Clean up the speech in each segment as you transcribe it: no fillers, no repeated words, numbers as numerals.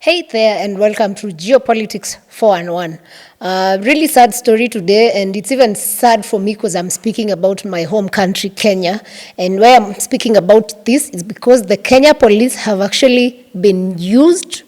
Hey there, and welcome to Geopolitics 4-1. Really sad story today, and it's even sad for me because I'm speaking about my home country, Kenya. And why I'm speaking about this is because the Kenya police have actually been used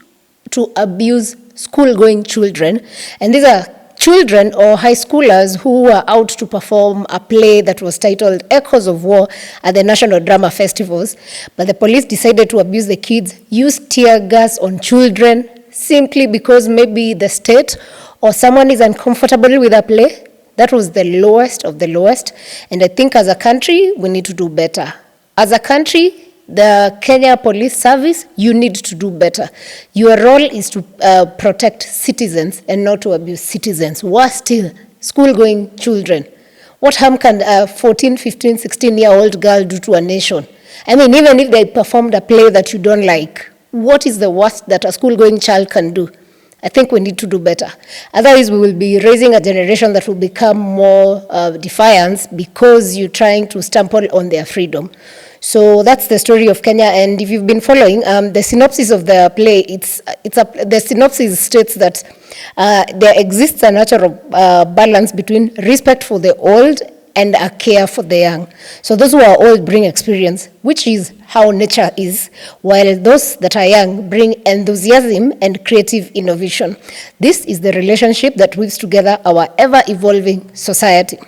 to abuse school-going children. And these are children or high schoolers who were out to perform a play that was titled Echoes of War at the National Drama Festivals. But the police decided to abuse the kids, use tear gas on children, simply because maybe the state or someone is uncomfortable with a play. That was the lowest of the lowest. And I think as a country, we need to do better. As a country, the Kenya Police Service, you need to do better. Your role is to protect citizens and not to abuse citizens. Worse still, school-going children. What harm can a 14, 15, 16-year-old girl do to a nation? I mean, even if they performed a play that you don't like, what is the worst that a school-going child can do? I think we need to do better. Otherwise, we will be raising a generation that will become more defiant because you're trying to stample on their freedom. So that's the story of Kenya, and if you've been following, the synopsis of the play, the synopsis states that there exists a natural balance between respect for the old and a care for the young. So those who are old bring experience, which is how nature is, while those that are young bring enthusiasm and creative innovation. This is the relationship that weaves together our ever-evolving society.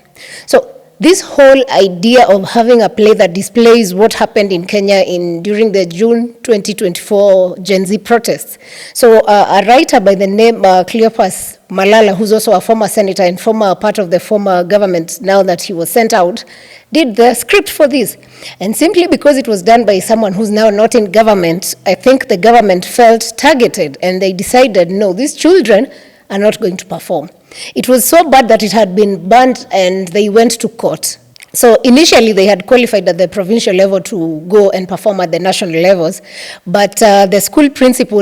So this whole idea of having a play that displays what happened in Kenya during the June 2024 Gen Z protests. So a writer by the name Cleophas Malala, who's also a former senator and former part of the former government now that he was sent out, did the script for this. And simply because it was done by someone who's now not in government, I think the government felt targeted and they decided, no, these children are not going to perform. It was so bad that it had been banned and they went to court. So initially they had qualified at the provincial level to go and perform at the national levels, but the school principal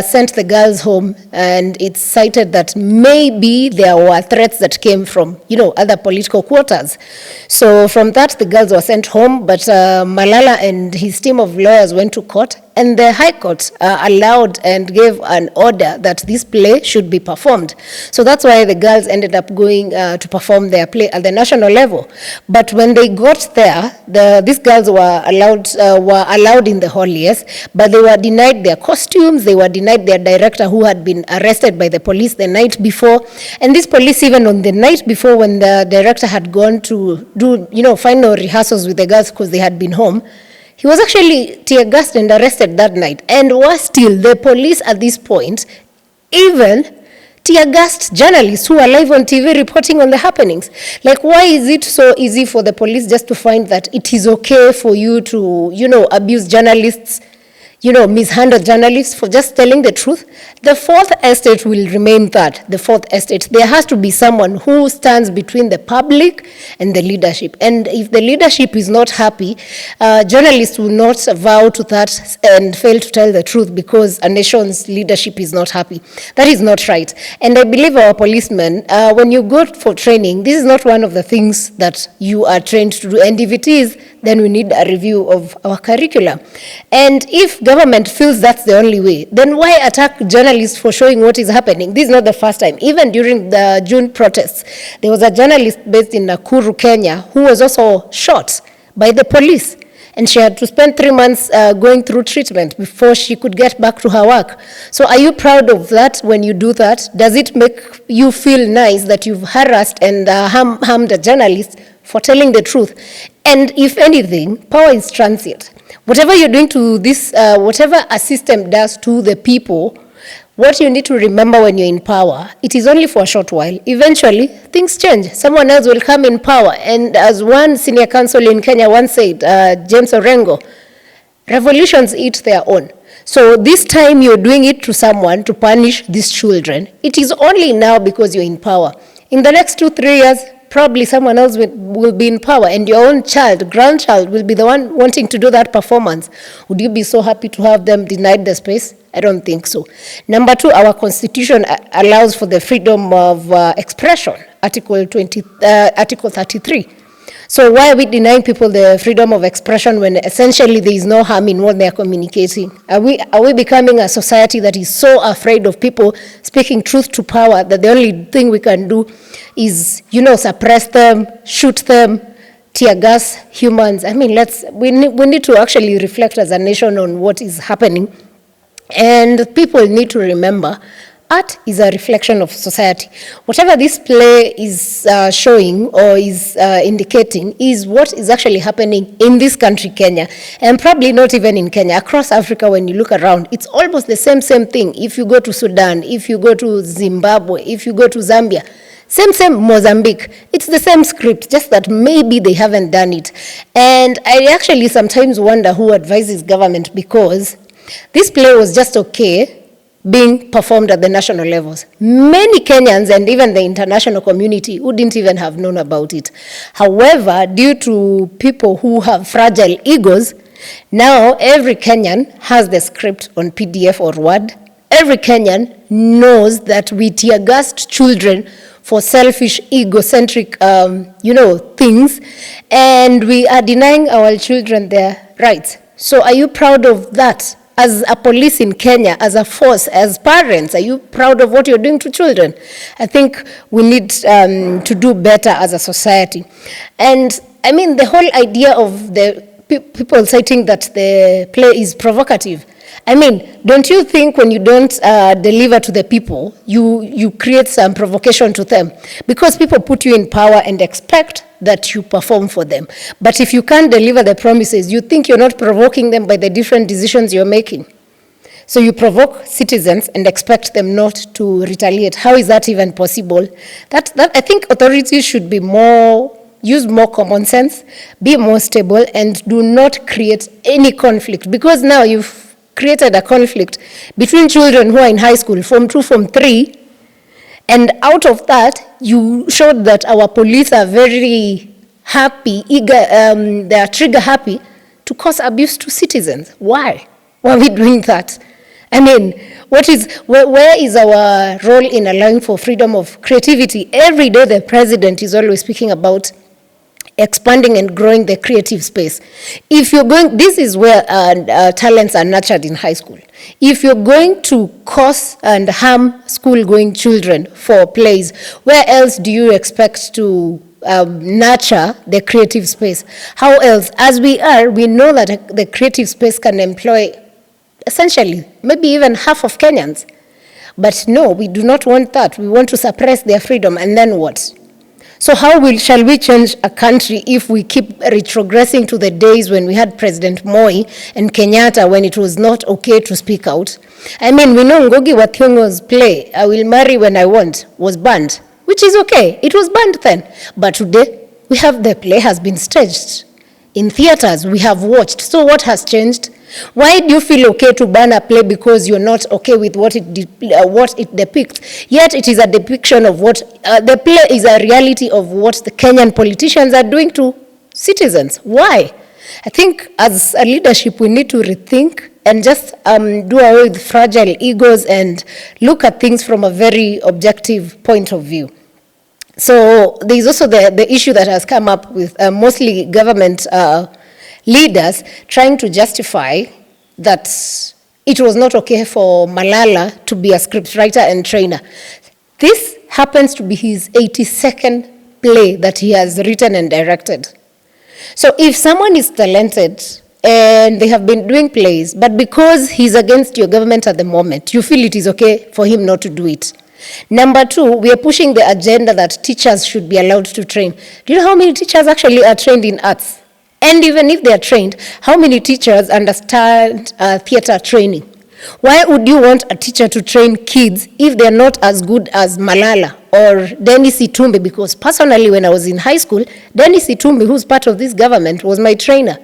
sent the girls home, and it's cited that maybe there were threats that came from, other political quarters. So from that, the girls were sent home, but Malala and his team of lawyers went to court, and the High Court allowed and gave an order that this play should be performed. So that's why the girls ended up going to perform their play at the national level. But when they got there, these girls were allowed in the hall, yes, but they were denied their costumes, they were denied their director who had been arrested by the police the night before. And this police, even on the night before when the director had gone to do, final rehearsals with the girls because they had been home, he was actually tear-gassed and arrested that night. And worse still, the police at this point even tear-gassed journalists who are live on TV reporting on the happenings. Like, why is it so easy for the police just to find that it is okay for you to, abuse journalists, mishandle journalists for just telling the truth? The fourth estate will remain that, the fourth estate. There has to be someone who stands between the public and the leadership. And if the leadership is not happy, journalists will not vow to that and fail to tell the truth because a nation's leadership is not happy. That is not right. And I believe our policemen, when you go for training, this is not one of the things that you are trained to do. And if it is, then we need a review of our curriculum. And if government feels that's the only way, then why attack journalists for showing what is happening? This is not the first time. Even during the June protests, there was a journalist based in Nakuru, Kenya, who was also shot by the police. And she had to spend 3 months going through treatment before she could get back to her work. So are you proud of that when you do that? Does it make you feel nice that you've harassed and harmed a journalist for telling the truth? And if anything, power is transient. Whatever you're doing to this, whatever a system does to the people, what you need to remember when you're in power, it is only for a short while. Eventually, things change. Someone else will come in power. And as one senior counsel in Kenya once said, James Orengo, revolutions eat their own. So this time you're doing it to someone to punish these children. It is only now because you're in power. In the next 2-3 years, probably someone else will be in power, and your own child, grandchild, will be the one wanting to do that performance. Would you be so happy to have them denied the space? I don't think so. Number 2, our constitution allows for the freedom of expression, Article 33. So why are we denying people the freedom of expression when essentially there is no harm in what they are communicating? Are we becoming a society that is so afraid of people speaking truth to power that the only thing we can do is, suppress them, shoot them, tear gas humans? I mean, we need to actually reflect as a nation on what is happening. And people need to remember, art is a reflection of society. Whatever this play is showing or is indicating is what is actually happening in this country, Kenya, and probably not even in Kenya. Across Africa, when you look around, it's almost the same thing. If you go to Sudan, if you go to Zimbabwe, if you go to Zambia, same Mozambique, it's the same script, just that maybe they haven't done it. And I actually sometimes wonder who advises government, because this play was just okay being performed at the national levels. Many Kenyans and even the international community wouldn't even have known about it. However, due to people who have fragile egos, now every Kenyan has the script on PDF or Word. Every Kenyan knows that we tear gassed children for selfish, egocentric, things, and we are denying our children their rights. So are you proud of that? As a police in Kenya, as a force, as parents, are you proud of what you're doing to children? I think we need to do better as a society. And I mean, the whole idea of the people citing that the play is provocative. I mean, don't you think when you don't deliver to the people, you create some provocation to them? Because people put you in power and expect that you perform for them. But if you can't deliver the promises, you think you're not provoking them by the different decisions you're making. So you provoke citizens and expect them not to retaliate. How is that even possible? That I think authorities should be use more common sense, be more stable, and do not create any conflict. Because now you've created a conflict between children who are in high school, Form 2, Form 3, and out of that, you showed that our police are very happy, eager, they are trigger happy to cause abuse to citizens. Why? Why are we doing that? I mean, where is our role in allowing for freedom of creativity? Every day the president is always speaking about expanding and growing the creative space. If you're going, this is where talents are nurtured in high school. If you're going to cause and harm school-going children for plays, where else do you expect to nurture the creative space? How else? As we know that the creative space can employ essentially maybe even half of Kenyans. But no, we do not want that. We want to suppress their freedom, and then what? So shall we change a country if we keep retrogressing to the days when we had President Moi and Kenyatta, when it was not okay to speak out? I mean, we know Ngugi wa Thiong'o's play, I Will Marry When I Want, was banned, which is okay. It was banned then. But today, we have the play has been staged. In theaters, we have watched. So what has changed? Why do you feel okay to ban a play because you're not okay with what it depicts? Yet it is a depiction of what, the play is a reality of what the Kenyan politicians are doing to citizens. Why? I think as a leadership, we need to rethink and just do away with fragile egos and look at things from a very objective point of view. So there's also the issue that has come up with mostly government leaders trying to justify that it was not okay for Malala to be a scriptwriter and trainer. This happens to be his 82nd play that he has written and directed. So if someone is talented and they have been doing plays, but because he's against your government at the moment, you feel it is okay for him not to do it. Number two, we are pushing the agenda that teachers should be allowed to train. Do you know how many teachers actually are trained in arts? And even if they are trained, how many teachers understand theater training? Why would you want a teacher to train kids if they're not as good as Malala or Dennis Itumbi? Because personally, when I was in high school, Dennis Itumbi, who's part of this government, was my trainer.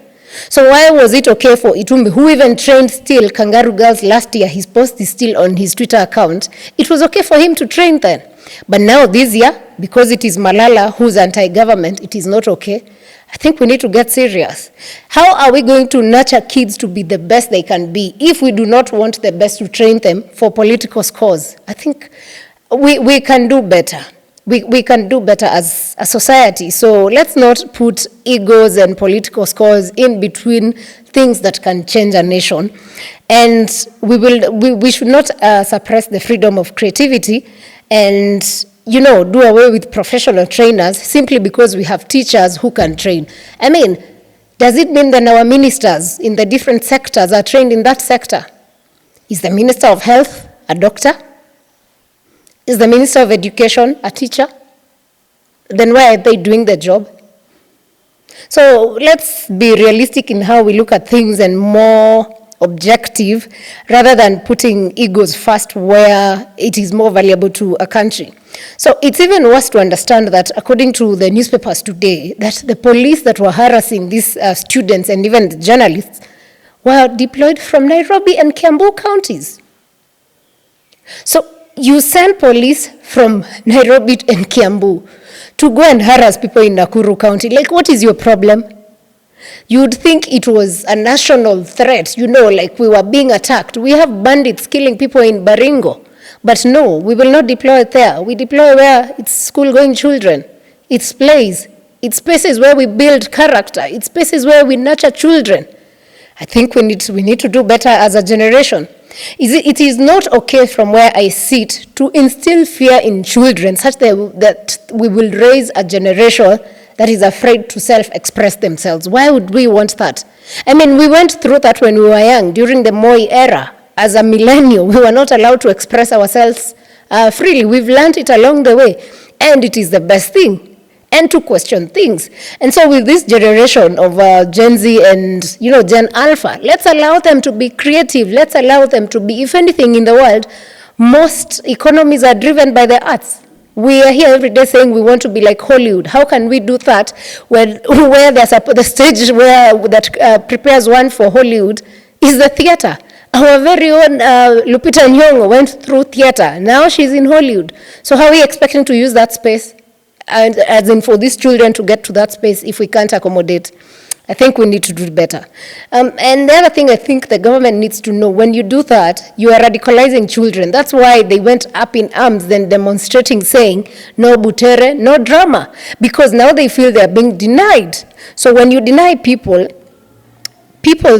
So why was it okay for Itumbi, who even trained still Kangaroo Girls last year, his post is still on his Twitter account, it was okay for him to train then. But now this year, because it is Malala who's anti-government, it is not okay. I think we need to get serious. How are we going to nurture kids to be the best they can be if we do not want the best to train them for political cause? I think we can do better. we can do better as a society. So let's not put egos and political scores in between things that can change a nation. And we should not suppress the freedom of creativity and, do away with professional trainers simply because we have teachers who can train. I mean, does it mean that our ministers in the different sectors are trained in that sector? Is the Minister of Health a doctor? Is the Minister of Education a teacher? Then why are they doing the job? So let's be realistic in how we look at things and more objective rather than putting egos first where it is more valuable to a country. So it's even worse to understand that according to the newspapers today, that the police that were harassing these students and even the journalists were deployed from Nairobi and Kiambu counties. So you send police from Nairobi and Kiambu to go and harass people in Nakuru County. Like, what is your problem? You'd think it was a national threat, like we were being attacked. We have bandits killing people in Baringo. But no, we will not deploy it there. We deploy where it's school-going children. It's plays. It's spaces where we build character. It's spaces where we nurture children. I think we need to do better as a generation. It is not okay from where I sit to instill fear in children such that we will raise a generation that is afraid to self-express themselves. Why would we want that? I mean, we went through that when we were young, during the Moi era. As a millennial, we were not allowed to express ourselves freely. We've learned it along the way, and it is the best thing, and to question things. And so with this generation of Gen Z and, Gen Alpha, let's allow them to be creative. Let's allow them to be, if anything in the world, most economies are driven by the arts. We are here every day saying we want to be like Hollywood. How can we do that where there's the stage that prepares one for Hollywood is the theater? Our very own Lupita Nyong'o went through theater. Now she's in Hollywood. So how are we expecting to use that space? And as in for these children to get to that space if we can't accommodate? I think we need to do better. And the other thing I think the government needs to know, when you do that, you are radicalizing children. That's why they went up in arms then demonstrating, saying, no Butere, no drama. Because now they feel they're being denied. So when you deny people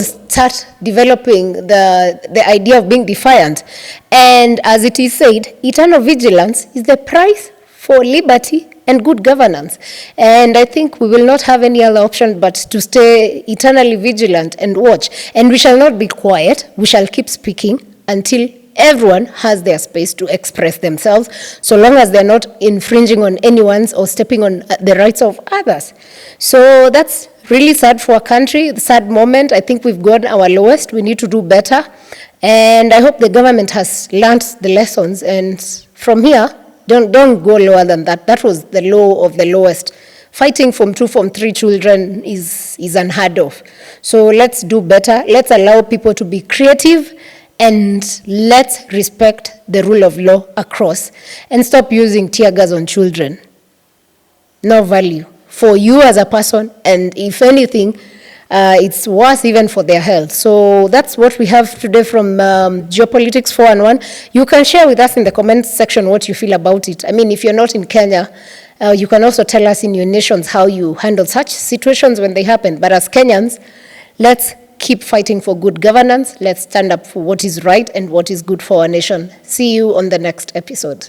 start developing the idea of being defiant. And as it is said, eternal vigilance is the price for liberty and good governance. And I think we will not have any other option but to stay eternally vigilant and watch. And we shall not be quiet. We shall keep speaking until everyone has their space to express themselves, so long as they're not infringing on anyone's or stepping on the rights of others. So that's really sad for our country, the sad moment. I think we've gone our lowest. We need to do better. And I hope the government has learned the lessons. And from here, don't go lower than that. That was the low of the lowest. Fighting Form 2, Form 3 children is unheard of. So let's do better. Let's allow people to be creative. And let's respect the rule of law across. And stop using tear gas on children. No value for you as a person, and if anything, it's worse even for their health. So that's what we have today from Geopolitics 411. You can share with us in the comments section what you feel about it. I mean, if you're not in Kenya, you can also tell us in your nations how you handle such situations when they happen. But as Kenyans, let's keep fighting for good governance. Let's stand up for what is right and what is good for our nation. See you on the next episode.